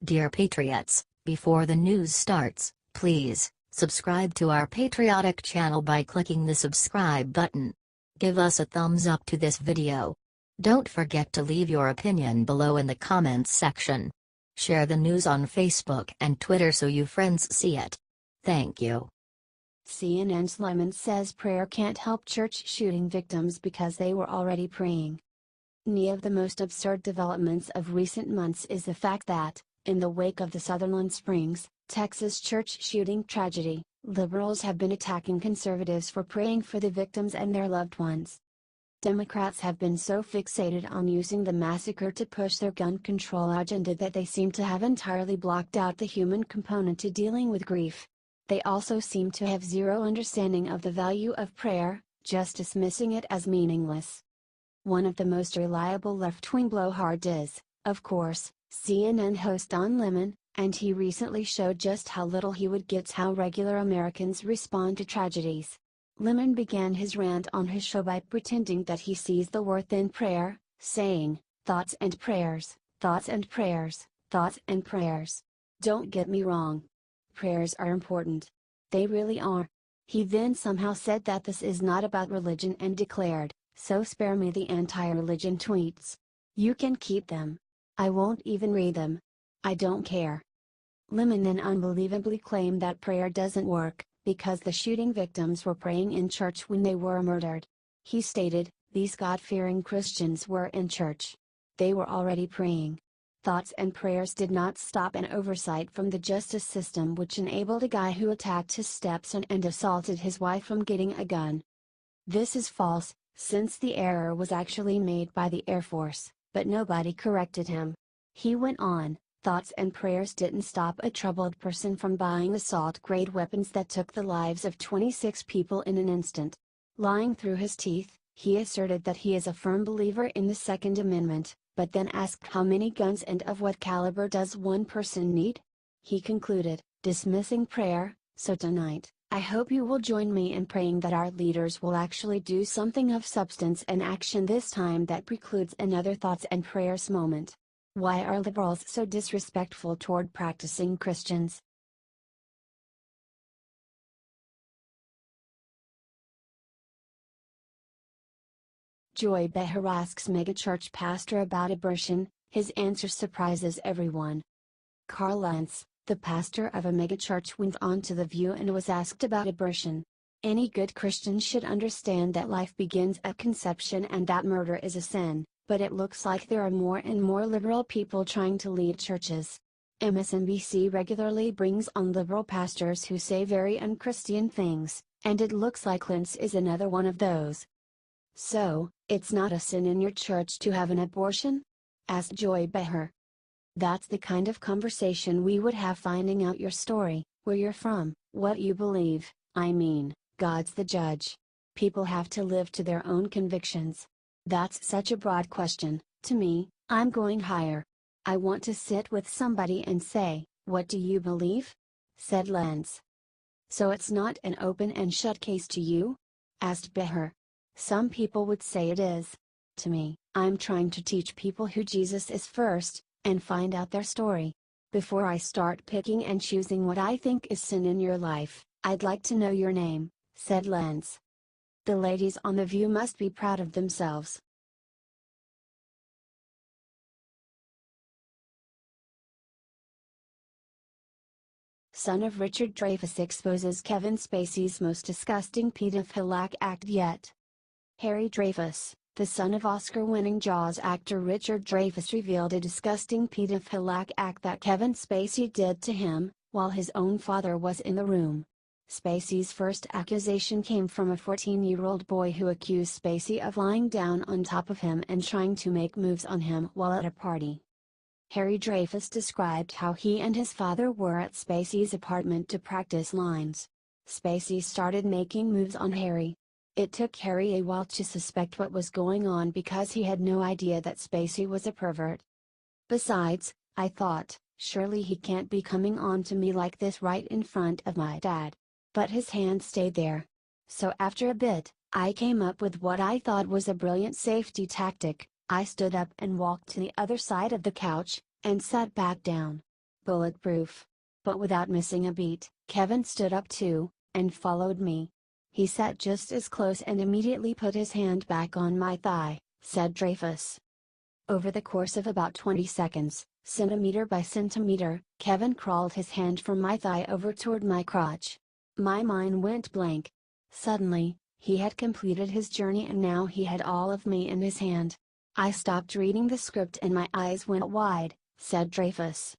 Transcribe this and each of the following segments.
Dear Patriots, before the news starts, please subscribe to our patriotic channel by clicking the subscribe button. Give us a thumbs up to this video. Don't forget to leave your opinion below in the comments section. Share the news on Facebook and Twitter so you friends see it. Thank you. CNN's Lemon says prayer can't help church shooting victims because they were already praying. One of the most absurd developments of recent months is the fact that, in the wake of the Sutherland Springs, Texas church shooting tragedy, liberals have been attacking conservatives for praying for the victims and their loved ones. Democrats have been so fixated on using the massacre to push their gun control agenda that they seem to have entirely blocked out the human component to dealing with grief. They also seem to have zero understanding of the value of prayer, just dismissing it as meaningless. One of the most reliable left-wing blowhards is, of course, CNN host Don Lemon, and he recently showed just how little he would get how regular Americans respond to tragedies. Lemon began his rant on his show by pretending that he sees the worth in prayer, saying, "Thoughts and prayers, thoughts and prayers, thoughts and prayers. Don't get me wrong. Prayers are important. They really are." He then somehow said that this is not about religion and declared, "So spare me the anti-religion tweets. You can keep them. I won't even read them. I don't care." Lemon then unbelievably claimed that prayer doesn't work, because the shooting victims were praying in church when they were murdered. He stated, "These God-fearing Christians were in church. They were already praying. Thoughts and prayers did not stop an oversight from the justice system which enabled a guy who attacked his stepson and assaulted his wife from getting a gun. This is false, since the error was actually made by the Air Force, but nobody corrected him." He went on, "Thoughts and prayers didn't stop a troubled person from buying assault-grade weapons that took the lives of 26 people in an instant." Lying through his teeth, he asserted that he is a firm believer in the Second Amendment, but then asked how many guns and of what caliber does one person need? He concluded, dismissing prayer, "So tonight, I hope you will join me in praying that our leaders will actually do something of substance and action this time that precludes another thoughts and prayers moment. Why are liberals so disrespectful toward practicing Christians?" Joy Behar asks megachurch pastor about abortion, his answer surprises everyone. Carl Lentz, the pastor of a megachurch, went on to The View and was asked about abortion. Any good Christian should understand that life begins at conception and that murder is a sin, but it looks like there are more and more liberal people trying to lead churches. MSNBC regularly brings on liberal pastors who say very unchristian things, and it looks like Lentz is another one of those. "So, it's not a sin in your church to have an abortion?" asked Joy Behar. "That's the kind of conversation we would have finding out your story, where you're from, what you believe. I mean, God's the judge. People have to live to their own convictions. That's such a broad question. To me, I'm going higher. I want to sit with somebody and say, 'What do you believe?'" said Lentz. "So it's not an open and shut case to you?" asked Behar. "Some people would say it is. To me, I'm trying to teach people who Jesus is first, and find out their story. Before I start picking and choosing what I think is sin in your life, I'd like to know your name," said Lentz. The ladies on The View must be proud of themselves. Son of Richard Dreyfuss exposes Kevin Spacey's most disgusting pedophilic act yet. Harry Dreyfuss, the son of Oscar-winning Jaws actor Richard Dreyfuss, revealed a disgusting pedophilic act that Kevin Spacey did to him, while his own father was in the room. Spacey's first accusation came from a 14-year-old boy who accused Spacey of lying down on top of him and trying to make moves on him while at a party. Harry Dreyfuss described how he and his father were at Spacey's apartment to practice lines. Spacey started making moves on Harry. It took Harry a while to suspect what was going on because he had no idea that Spacey was a pervert. "Besides, I thought, surely he can't be coming on to me like this right in front of my dad." But his hand stayed there. So after a bit, I came up with what I thought was a brilliant safety tactic. I stood up and walked to the other side of the couch, and sat back down. bulletproof. But without missing a beat, Kevin stood up too, and followed me. He sat just as close and immediately put his hand back on my thigh, said Dreyfuss. Over the course of about 20 seconds, centimeter by centimeter, Kevin crawled his hand from my thigh over toward my crotch. My mind went blank. Suddenly, he had completed his journey and now he had all of me in his hand. I stopped reading the script and my eyes went wide, said Dreyfuss.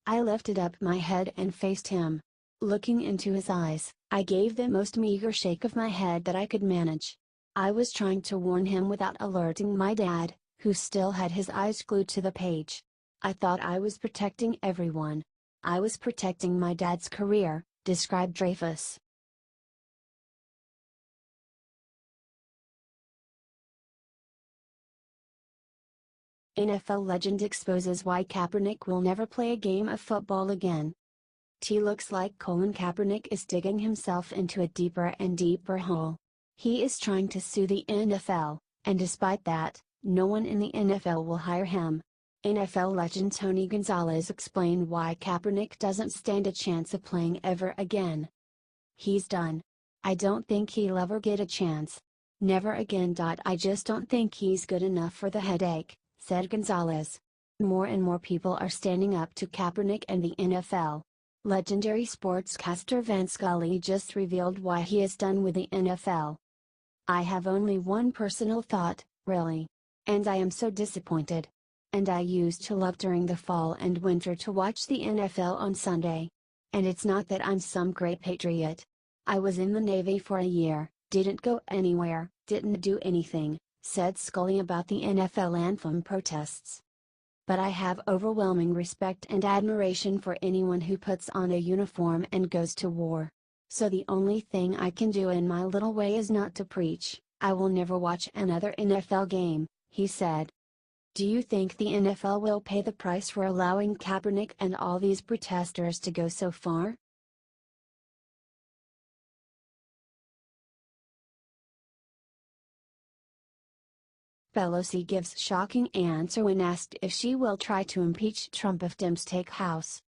I lifted up my head and faced him. Looking into his eyes, I gave the most meager shake of my head that I could manage. I was trying to warn him without alerting my dad, who still had his eyes glued to the page. I thought I was protecting everyone. I was protecting my dad's career, described Dreyfuss. NFL legend exposes why Kaepernick will never play a game of football again. Looks like Colin Kaepernick is digging himself into a deeper and deeper hole. He is trying to sue the NFL, and despite that, no one in the NFL will hire him. NFL legend Tony Gonzalez explained why Kaepernick doesn't stand a chance of playing ever again. He's done. I don't think he'll ever get a chance. Never again. I just don't think he's good enough for the headache, said Gonzalez. More and more people are standing up to Kaepernick and the NFL. Legendary sportscaster Vin Scully just revealed why he is done with the NFL. I have only one personal thought, really. And I am so disappointed. And I used to love during the fall and winter to watch the NFL on Sunday. And it's not that I'm some great patriot. I was in the Navy for a year, didn't go anywhere, didn't do anything, said Scully about the NFL anthem protests. But I have overwhelming respect and admiration for anyone who puts on a uniform and goes to war. So the only thing I can do in my little way is not to preach. I will never watch another NFL game, he said. Do you think the NFL will pay the price for allowing Kaepernick and all these protesters to go so far? Pelosi gives shocking answer when asked if she will try to impeach Trump if Dems take House.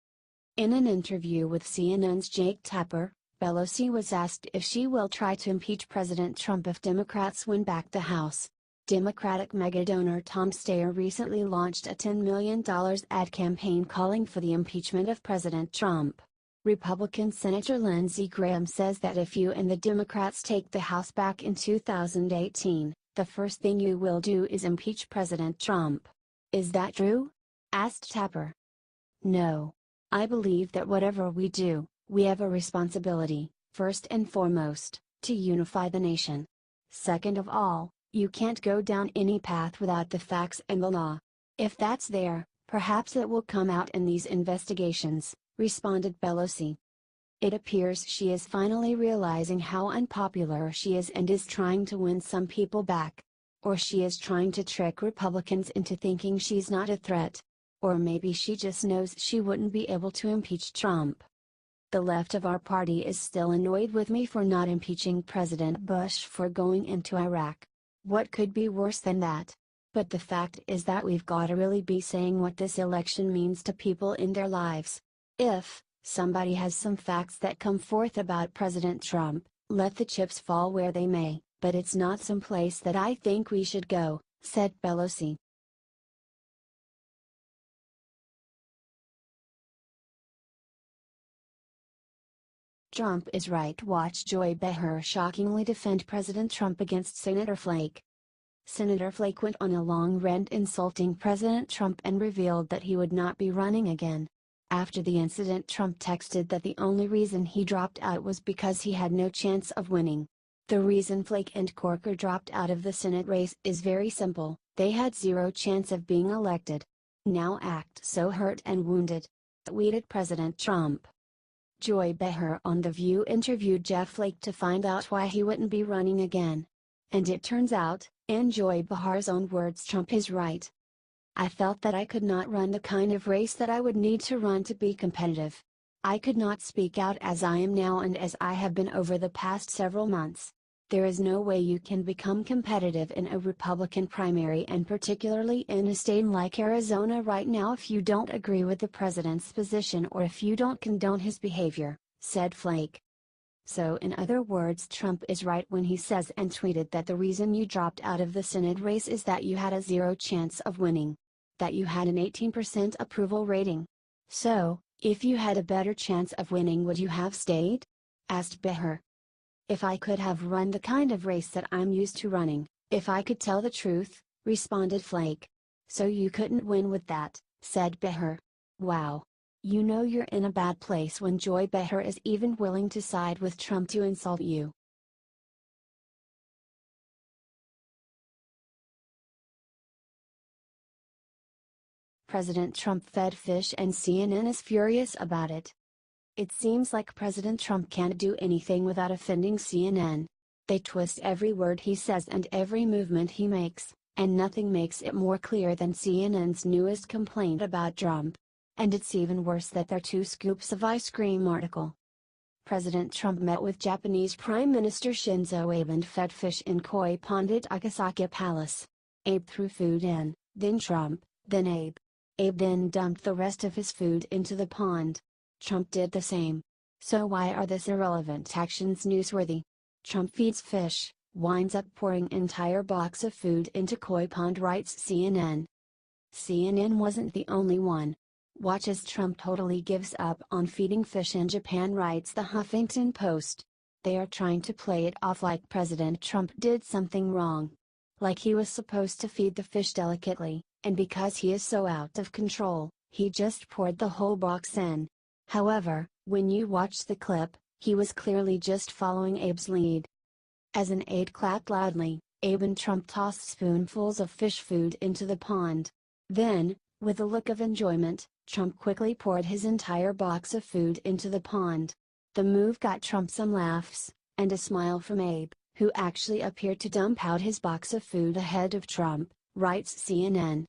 In an interview with CNN's Jake Tapper, Pelosi was asked if she will try to impeach President Trump if Democrats win back the House. Democratic megadonor Tom Steyer recently launched a $10 million ad campaign calling for the impeachment of President Trump. Republican Senator Lindsey Graham says that if you and the Democrats take the House back in 2018, the first thing you will do is impeach President Trump. Is that true? Asked Tapper. No. I believe that whatever we do, we have a responsibility, first and foremost, to unify the nation. Second of all, you can't go down any path without the facts and the law. If that's there, perhaps it will come out in these investigations, responded Pelosi. It appears she is finally realizing how unpopular she is and is trying to win some people back. Or she is trying to trick Republicans into thinking she's not a threat. Or maybe she just knows she wouldn't be able to impeach Trump. The left of our party is still annoyed with me for not impeaching President Bush for going into Iraq. What could be worse than that? But the fact is that we've got to really be saying what this election means to people in their lives. If somebody has some facts that come forth about President Trump, let the chips fall where they may, but it's not some place that I think we should go, said Pelosi. Trump is right. Watch Joy Behar shockingly defend President Trump against Senator Flake. Senator Flake went on a long rant insulting President Trump and revealed that he would not be running again. After the incident, Trump texted that the only reason he dropped out was because he had no chance of winning. The reason Flake and Corker dropped out of the Senate race is very simple: they had zero chance of being elected. Now act so hurt and wounded, tweeted President Trump. Joy Behar on The View interviewed Jeff Flake to find out why he wouldn't be running again. And it turns out, in Joy Behar's own words, Trump is right. I felt that I could not run the kind of race that I would need to run to be competitive. I could not speak out as I am now and as I have been over the past several months. There is no way you can become competitive in a Republican primary, and particularly in a state like Arizona right now, if you don't agree with the president's position or if you don't condone his behavior," said Flake. So in other words, Trump is right when he says and tweeted that the reason you dropped out of the Senate race is that you had a 0 chance of winning. That you had an 18% approval rating. "So, if you had a better chance of winning, would you have stayed?" asked Behar. "If I could have run the kind of race that I'm used to running, if I could tell the truth," responded Flake. "So you couldn't win with that," said Behar. "Wow. You know you're in a bad place when Joy Behar is even willing to side with Trump to insult you." President Trump fed fish and CNN is furious about it. It seems like President Trump can't do anything without offending CNN. They twist every word he says and every movement he makes, and nothing makes it more clear than CNN's newest complaint about Trump. And it's even worse that they're 2 scoops of ice cream article. President Trump met with Japanese Prime Minister Shinzo Abe and fed fish in koi pond at Akasaka Palace. Abe threw food in, then Trump, then Abe. Abe then dumped the rest of his food into the pond. Trump did the same. So why are these irrelevant actions newsworthy? Trump feeds fish, winds up pouring entire box of food into koi pond, writes CNN. CNN wasn't the only one. Watch as Trump totally gives up on feeding fish in Japan, writes the Huffington Post. They are trying to play it off like President Trump did something wrong. Like he was supposed to feed the fish delicately, and because he is so out of control, he just poured the whole box in. However, when you watch the clip, he was clearly just following Abe's lead. As an aide clapped loudly, Abe and Trump tossed spoonfuls of fish food into the pond. Then, with a look of enjoyment, Trump quickly poured his entire box of food into the pond. The move got Trump some laughs, and a smile from Abe, who actually appeared to dump out his box of food ahead of Trump, writes CNN.